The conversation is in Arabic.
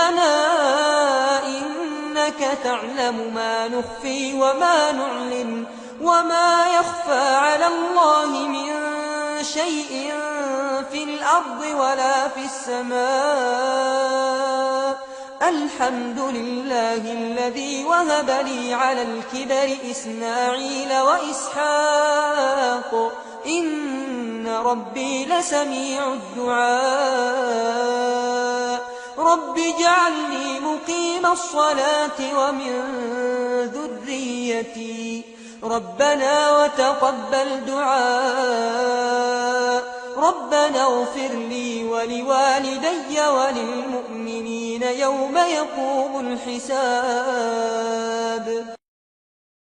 ربنا إنك تعلم ما نخفي وما نعلن وما يخفى على الله من شيء في الأرض ولا في السماء. الحمد لله الذي وهب لي على الكبر إسماعيل وإسحاق إن ربي لسميع الدعاء. رب اجعلني مقيم الصلاة ومن ذريتي ربنا وتقبل دعاء. ربنا اغفر لي ولوالدي وللمؤمنين يوم يقوم الحساب.